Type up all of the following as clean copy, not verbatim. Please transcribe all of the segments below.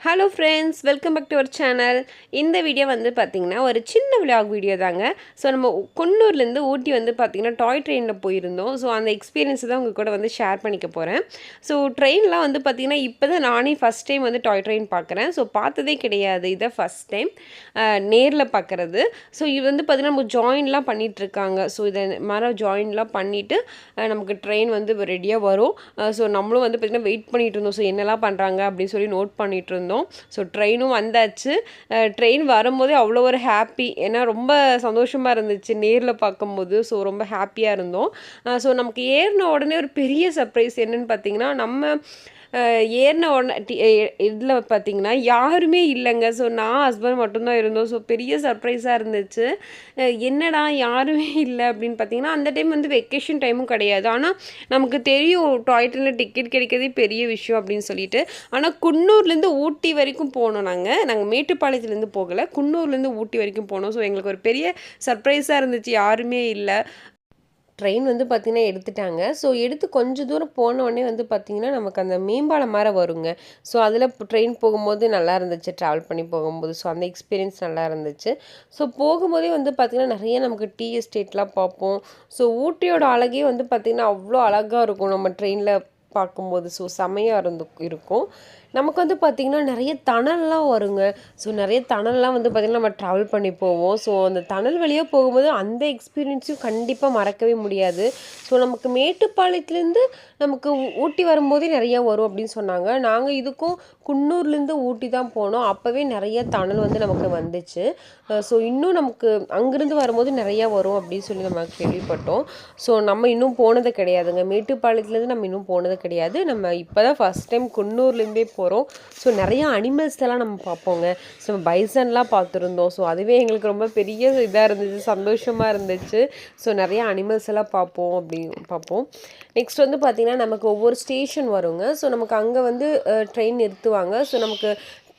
Hello friends, welcome back to our channel. இந்த video வந்து பார்த்திங்கன்னா ஒரு சின்ன விலாக் வீடியோ தாங்க. ஸோ நம்ம குன்னூர்லேருந்து ஊட்டி வந்து பார்த்திங்கன்னா டாய் ட்ரெயினில் போயிருந்தோம். ஸோ அந்த எக்ஸ்பீரியன்ஸை தான் உங்கள் கூட வந்து ஷேர் பண்ணிக்க போகிறேன். ஸோ ட்ரெயின்லாம் வந்து பார்த்திங்கன்னா இப்போ தான் நானே ஃபஸ்ட் டைம் வந்து டாய் ட்ரெயின் பார்க்குறேன். ஸோ பார்த்ததே கிடையாது, இதை ஃபஸ்ட் டைம் நேரில் பார்க்குறது. ஸோ இது வந்து பார்த்திங்கன்னா நம்ம ஜாயின்லாம் பண்ணிகிட்ருக்காங்க. ஸோ இதை மாதிரி ஜாயின்லாம் பண்ணிவிட்டு நமக்கு ட்ரெயின் வந்து ரெடியாக வரும். ஸோ நம்மளும் வந்து பார்த்திங்கன்னா வெயிட் பண்ணிகிட்டு இருந்தோம். ஸோ என்னெல்லாம் பண்ணுறாங்க அப்படின்னு சொல்லி நோட் பண்ணிகிட்டு இருந்தோம். ஸோ ட்ரெயினும் வந்தாச்சு. ட்ரெயின் வரும்போதே அவ்வளோ ஒரு ஹாப்பி, ஏன்னா ரொம்ப சந்தோஷமாக இருந்துச்சு நேரில் பார்க்கும்போது. ஸோ ரொம்ப ஹாப்பியாக இருந்தோம். ஸோ நமக்கு ஏறின உடனே ஒரு பெரிய சர்ப்ரைஸ் என்னென்னு பார்த்தீங்கன்னா, நம்ம ஏறின உடனே இதில் பார்த்தீங்கன்னா யாருமே இல்லைங்க. ஸோ நான் ஹஸ்பண்ட் மட்டும்தான் இருந்தோம். ஸோ பெரிய சர்ப்ரைஸாக இருந்துச்சு. என்னடா யாருமே இல்லை அப்படின்னு பார்த்தீங்கன்னா, அந்த டைம் வந்து வெக்கேஷன் டைமும் கிடையாது. ஆனால் நமக்கு தெரியும் டாய் ட்ரெயினில் டிக்கெட் கிடைக்கிறதே பெரிய விஷயம் அப்படின்னு சொல்லிட்டு. ஆனால் குன்னூர்லேருந்து ஊட்டி வரைக்கும் போனோம். நாங்கள் மேட்டுப்பாளையத்துலேருந்து போகலை, குன்னூர்லேருந்து ஊட்டி வரைக்கும் போனோம். ஸோ எங்களுக்கு ஒரு பெரிய சர்ப்ரைஸாக இருந்துச்சு, யாருமே இல்லை. ட்ரெயின் வந்து பார்த்திங்கன்னா எடுத்துட்டாங்க. ஸோ எடுத்து கொஞ்சம் தூரம் போனோடனே வந்து பார்த்திங்கன்னா நமக்கு அந்த மேம்பாலம் மாதிரி வருங்க. ஸோ அதில் ட்ரெயின் போகும்போது நல்லா இருந்துச்சு, ட்ராவல் பண்ணி போகும்போது. ஸோ அந்த எக்ஸ்பீரியன்ஸ் நல்லா இருந்துச்சு. ஸோ போகும்போதே வந்து பார்த்திங்கன்னா நிறைய நமக்கு டீ எஸ்டேட்லாம் பார்ப்போம். ஸோ ஊட்டியோட அழகே வந்து பார்த்திங்கன்னா அவ்வளோ அழகாக இருக்கும் நம்ம ட்ரெயினில் பார்க்கும்போது. ஸோ செமையாக இருக்கும். நமக்கு வந்து பார்த்திங்கன்னா நிறைய டனல்லாம் வருங்க. ஸோ நிறைய டனல்லாம் வந்து பார்த்திங்கன்னா நம்ம ட்ராவல் பண்ணி போவோம். ஸோ அந்த டனல் வழியாக போகும்போது அந்த எக்ஸ்பீரியன்ஸையும் கண்டிப்பாக மறக்கவே முடியாது. ஸோ நமக்கு மேட்டுப்பாளையத்துலேருந்து நமக்கு ஊட்டி வரும்போதே நிறையா வரும் அப்படின்னு சொன்னாங்க. நாங்கள் இதுக்கும் குன்னூர்லேருந்து ஊட்டி தான் போனோம். அப்போவே நிறைய டனல் வந்து நமக்கு வந்துச்சு. ஸோ இன்னும் நமக்கு அங்கேருந்து வரும்போது நிறையா வரும் அப்படின்னு சொல்லி நம்ம கேள்விப்பட்டோம். ஸோ நம்ம இன்னும் போனது கிடையாதுங்க. மேட்டுப்பாளையத்துலேருந்து நம்ம இன்னும் போனது கிடையாது. நம்ம இப்போ தான் ஃபஸ்ட் டைம் குன்னூர்லேருந்தே போகிறோம். ஸோ நிறையா அனிமல்ஸ் எல்லாம் நம்ம பார்ப்போங்க. ஸோ பைசன்லாம் பார்த்துருந்தோம். ஸோ அதுவே எங்களுக்கு ரொம்ப பெரிய இதாக இருந்துச்சு, சந்தோஷமாக இருந்துச்சு. ஸோ நிறையா அனிமல்ஸ் எல்லாம் பார்ப்போம். நெக்ஸ்ட் வந்து பார்த்திங்கன்னா நமக்கு ஒவ்வொரு ஸ்டேஷன் வருங்க. ஸோ நமக்கு அங்கே வந்து ட்ரெயின் நிறுத்துவாங்க. ஸோ நமக்கு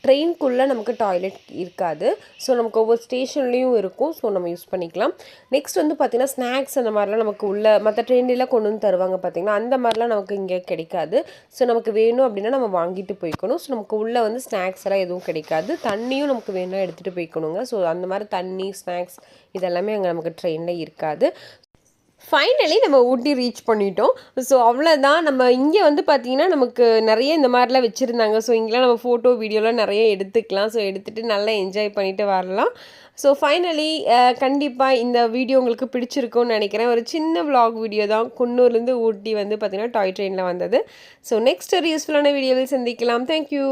ட்ரெயின்குள்ளே நமக்கு டாய்லெட் இருக்காது. ஸோ நமக்கு ஒவ்வொரு ஸ்டேஷன்லேயும் இருக்கும். ஸோ நம்ம யூஸ் பண்ணிக்கலாம். நெக்ஸ்ட் வந்து பார்த்திங்கன்னா ஸ்நாக்ஸ் அந்த மாதிரிலாம் நமக்கு உள்ள மற்ற ட்ரெயின்லாம் கொண்டு வந்து தருவாங்க பார்த்திங்கன்னா, அந்த மாதிரிலாம் நமக்கு இங்கே கிடைக்காது. ஸோ நமக்கு வேணும் அப்படின்னா நம்ம வாங்கிட்டு போய்க்கணும். ஸோ நமக்கு உள்ளே வந்து ஸ்நாக்ஸ் எல்லாம் எதுவும் கிடைக்காது. தண்ணியும் நமக்கு வேணும்னா எடுத்துகிட்டு போய்க்கணுங்க. ஸோ அந்த மாதிரி தண்ணி, ஸ்நாக்ஸ் இதெல்லாமே அங்கே நமக்கு ட்ரெயினில் இருக்காது. ஃபைனலி நம்ம ஊட்டி ரீச் பண்ணிட்டோம். ஸோ அவ்வளோதான். நம்ம இங்கே வந்து பார்த்திங்கன்னா நமக்கு நிறைய இந்த மாதிரிலாம் வச்சுருந்தாங்க. ஸோ இங்கெலாம் நம்ம ஃபோட்டோ வீடியோலாம் நிறைய எடுத்துக்கலாம். ஸோ எடுத்துகிட்டு நல்லா என்ஜாய் பண்ணிவிட்டு வரலாம். ஸோ ஃபைனலி கண்டிப்பாக இந்த வீடியோ உங்களுக்கு பிடிச்சிருக்கும்னு நினைக்கிறேன். ஒரு சின்ன விலாக் வீடியோ தான். குன்னூர்லேருந்து ஊட்டி வந்து பார்த்திங்கன்னா டாய் ட்ரெயினில் வந்தது. ஸோ நெக்ஸ்ட் ஒரு யூஸ்ஃபுல்லான வீடியோவில் சந்திக்கலாம். தேங்க்யூ.